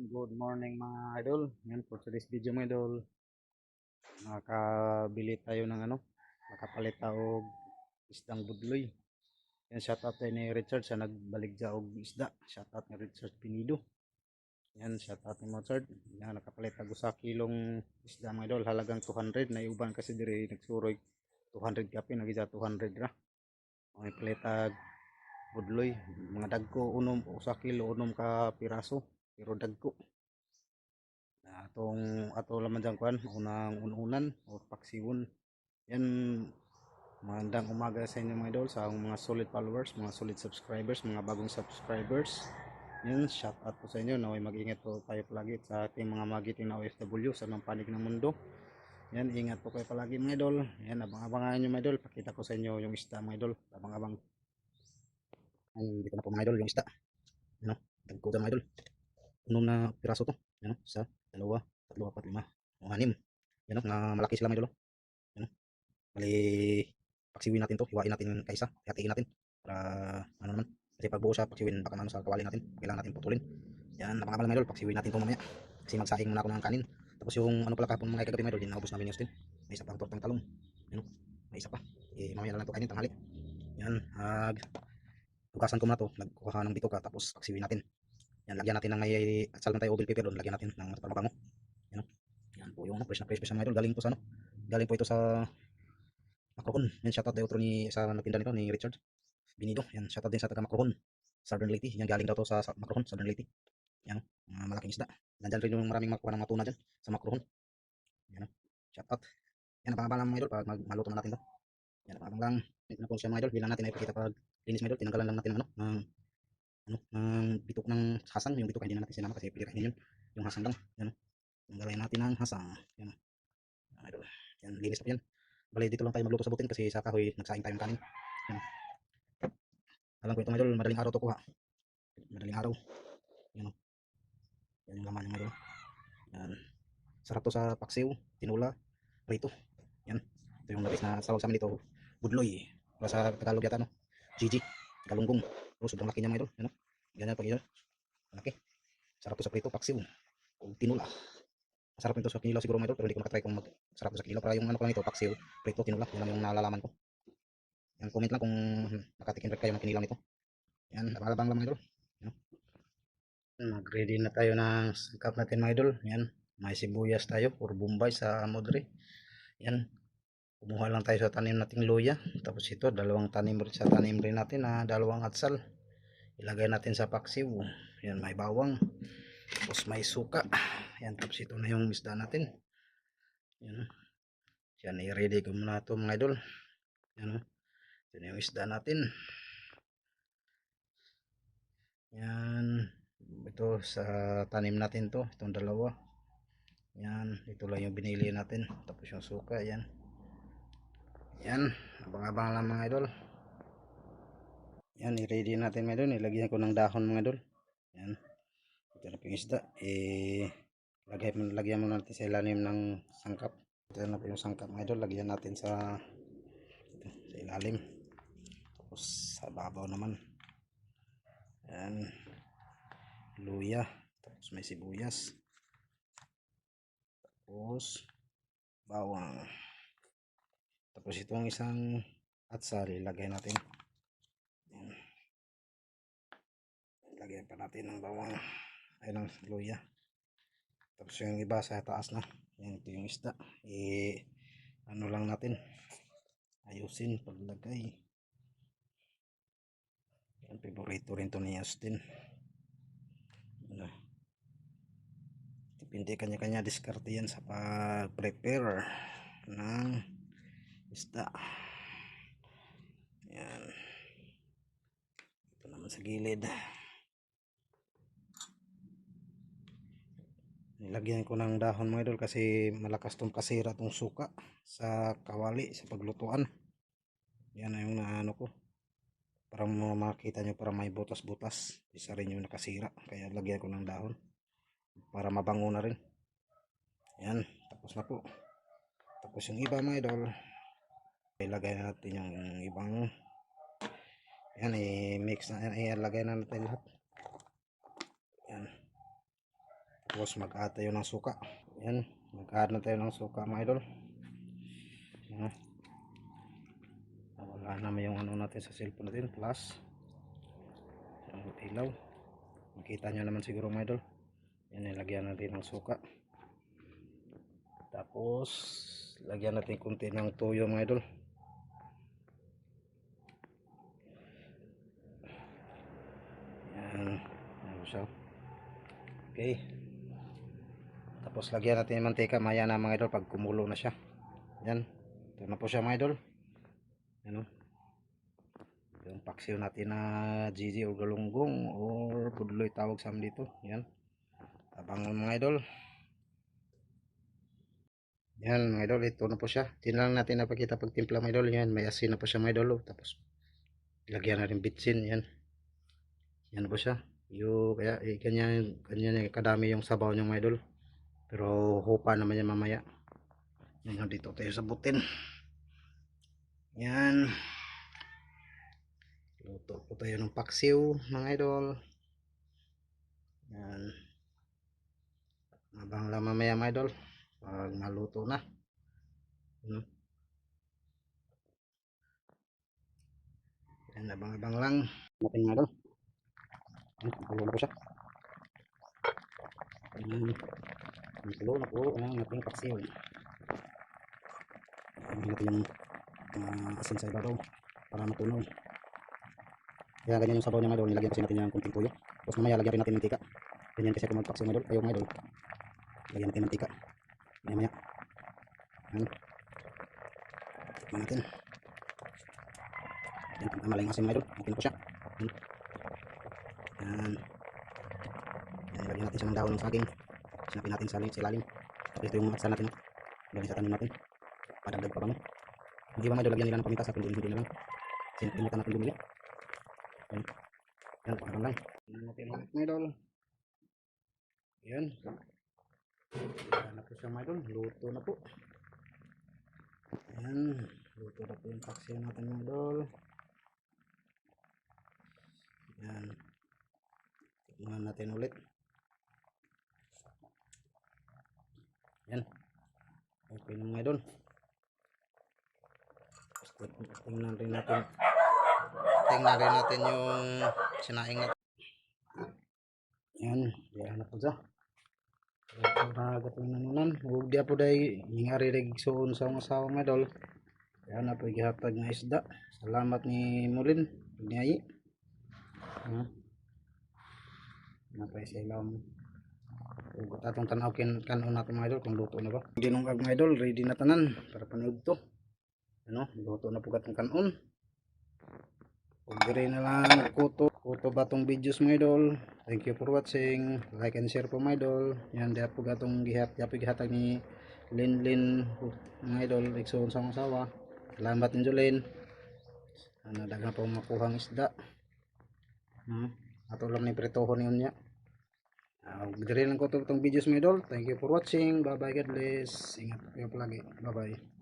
Good morning mga idol. Yan for today's video mga idol. Nakabili tayo ng nakapalit tayo og isdang budloy. Yan shoutout tayo ni Richard sa nagbaligya og isda. Shoutout ni Richard Pinido. Yan shoutout ni Mozart. Yan nakapalit tayo sa kilong isda mga idol. Halagang 200 na iuban kasi diri nagsuroy 200 kape nagisa 200 ra. May palit tag budloy. Mga dagko unom usa kilo unom ka piraso pero dagko. Ato laman dyan kuan unang ununan o paksiwon yan. Magandang umaga sa inyo mga idol, sa mga solid followers, mga solid subscribers, mga bagong subscribers. Yan, shout out po sa inyo. Naway mag-ingat po tayo palagi sa ating mga magiting na OFW sa mga panig ng mundo. Yan, ingat po kayo palagi mga idol. Yan, abang-abangan nyo mga idol. Pakita ko sa inyo yung isda mga idol. Abang-abang. Dito na po mga idol yung isda. Ano, tagko mga idol. Unom na piraso to. Ano, isa, dalawa, tatlo, apat, lima, o anim. Yan o, na malaki sila mga idol. Yan o, bali, paksiwin natin to, hiwain natin kaisa, hatiin natin. Para, ano naman, kasi pag buo siya, paksiwin, baka ano sa kawali natin, kailangan natin putulin. Yan, napakabal mga idol, paksiwin natin to mamaya. Kasi magsaing muna ako ng kanin. Tapos yung ano pala kahapon mga kagabi mga idol, naubos namin yung Austin. May isa pang tortang talong. Yan o, may isa pa. Mamaya na lang to kanin, tanghali. Yan, hugasan ko muna to, nagkuha ng bituka, tapos paksiwin natin. Yan, lagyan natin ng may atsal man tayo o bell pepper doon, lagyan natin ng para mabango. Yan, yan po yung fresh na fresh mga idol. Galing po sa galing po ito sa Macrohon. Yan, shoutout daw ni sa nagtinda nito ni Richard Binido. Yan, shoutout din sa taga Macrohon, Southern Leyte. Yan, galing daw to sa Macrohon, Southern Leyte. Yan, mga malaking isda. Nandiyan rin yung maraming makuha ng matuna dyan sa Macrohon. Yan, shoutout. Yan, abang-abang lang mga idol pag maluto na natin to. Yan, abang lang. Ito na po siya mga idol. Bilang natin ay ipakita pag linis mga idol. Tinanggalan lang natin ng ng bitok ng hasang. Yung bitok hindi na natin sinama kasi pilirahin yun. Yung hasang lang. Yan, tanggalin natin ang hasang. Yan, idol. Yan, linis na po yan. Bali, dito lang tayo magluto sa butin kasi sa kahoy nagsaing tayong kanin. Yan. Alam ko ito mga idol, madaling araw to kuha. Madaling araw. Yan, yan yung laman yung idol. Yan. Sarap to sa paksiw, tinula, prito. Yan. Ito yung labis na sawag sa amin dito. Budloy. Para sa Tagalog yata, no? Gigi. Galunggong. Oh, sobrang laki niya mga idol. Yan, no? Ganyan pag idol. Malaki. Sarap to sa prito, paksiw. O tinula. Masarap nito sa kinilaw siguro mga idol, pero hindi ko nakatry kung masarap sa kinilaw. Para yung ano ko lang ito, paksiw, prito, tinula. Yan lang yung nalalaman ko. Yan, comment lang kung nakatikim rin kayo ng kinilaw nito. Yan, abang lang mga idol. Yan. Nag-ready na tayo ng sangkap natin mga idol. Yan, may sibuyas tayo or bombay sa modre. Yan, kumuha lang tayo sa tanim nating luya. Tapos ito, dalawang tanim rin sa tanim rin natin na dalawang atsal. Ilagay natin sa paksiw. Yan, may bawang. Tapos may suka. Yan, tapos ito na yung isda natin. Yan, yan, i-ready ko muna ito mga idol. Yan, ito na yung isda natin. Yan, ito sa tanim natin to, itong dalawa. Yan, ito lang yung binili natin. Tapos yung suka, yan. Yan, abang-abang lang mga idol. Yan, i-ready natin mga idol. Ilagyan ko ng dahon mga idol. Yan, ito na po yung isda. Lagyan mo natin sa ilalim ng sangkap. Ito na po yung sangkap mga idol. Lagyan natin sa ilalim. Tapos sa babaw naman. Yan, luya. Tapos may sibuyas. Tapos bawang. Tapos itong isang atsal ilagay natin. Yan. Lagyan pa natin ng bawang. Ay ng luya. Tapos yung iba sa taas na. Yan, ito yung isda. Ano lang natin. Ayusin paglagay. Yan, favorito rin to ni Austin. Ano. Depende kanya-kanya diskarte yan sa pag-prepare ng isda. Yan. Ito naman sa gilid. Nilagyan ko ng dahon mga idol kasi malakas tong kasira tong suka sa kawali sa paglutuan. Yan na yung naano ko. Para makita nyo para may butas-butas. Isa rin yung nakasira. Kaya lagyan ko ng dahon. Para mabango na rin. Yan. Tapos na po. Tapos yung iba mga idol. Ilagay natin yung ibang. Yan. I-mix na. Ilagay na natin lahat. Yan. Tapos mag-add tayo ng suka. Yan, mag-add na tayo ng suka mga idol. Yan. Wala naman yung ano natin sa cellphone natin, plus yung ilaw. Makita nyo naman siguro mga idol. Yan, nilagyan natin ng suka. Tapos lagyan natin konti ng toyo mga idol. Yan, ano siya. Okay. Tapos lagyan natin ng mantika maya na mga idol pag kumulo na siya. Yan, ito na po siya mga idol. Ano, yung paksiw natin na GG o galunggong or budloy tawag sa amin dito. Yan, abangan mga idol. Yan mga idol, ito na po siya. Tingnan natin napakita pag timpla mga idol. Yan, may asin na po siya mga idol. Tapos lagyan na rin bitsin. Yan, yan po siya. Yung kaya ganyan kadami yung sabaw niyo mga idol. Pero hupa naman yan mamaya. Yan, dito tayo sa butin. Yan, luto po tayo ng paksiw mga idol. Yan, abang lang mamaya mga idol pag naluto na. Yan, abang-abang lang natin mga idol. Yan, nakulo na po siya. Yan, nakulo na po ang ating paksiw. Yan natin yung asin sa ibabaw para matunaw. Kaya ganyan yung sabaw niya mga idol, nilagyan kasi natin yung kunting tuyo. Tapos mamaya lagyan rin natin mantika. Ganyan kasi ako magpaksiw mga idol, ayaw mga idol. Lagyan natin mantika mamaya. Yan, tikman natin. Yan, maling asin mga idol, okay na po siya. Yan, yan, lagyan natin siya ng dahon ng saging. Sinapin natin sa ilalim. Tapos ito yung matsa natin, galing sa tanim natin, padagdag pa ba mo. Hindi ba mga idol lagyan nila ng paminta sa kundi hindi na lang. Sinimutan natin bumili. Yan, yan, parang lang. Tingnan natin ulit mga idol. Yan, yan na po siya mga idol, luto na po. Yan, luto na po yung paksiw natin mga idol. Yan, tingnan natin ulit. Yan, okay na mga idol. Tingnan rin natin yung sinaing natin. Yan, diyan na po siya. Gatong nanunan, huwag dia po dahil ngari regsoon sa mga asawa mga idol. Yan na po ikihatag na isda. Salamat ni Mulin pagniayi. Napay sa ilang hugot atong tanaw kanon natin mga idol kung luto na ba. Dinungag mga idol, ready na tanan para panood to. Ano, luto na po katong kanon. Kung na lang kuto ba tong videos mga idol. Thank you for watching. Like and share po mga idol. Yan diya po gatong gihatag ni Linlin mga idol. Igsoon sa mga sawa. Salamat din Jolene. Ano, dagang po makuhang isda. Ato lang ni pretohon yun niya. Dire lang ko itong videos mga idol. Thank you for watching. Bye bye, God bless. Ingat kayo palagi. Bye bye.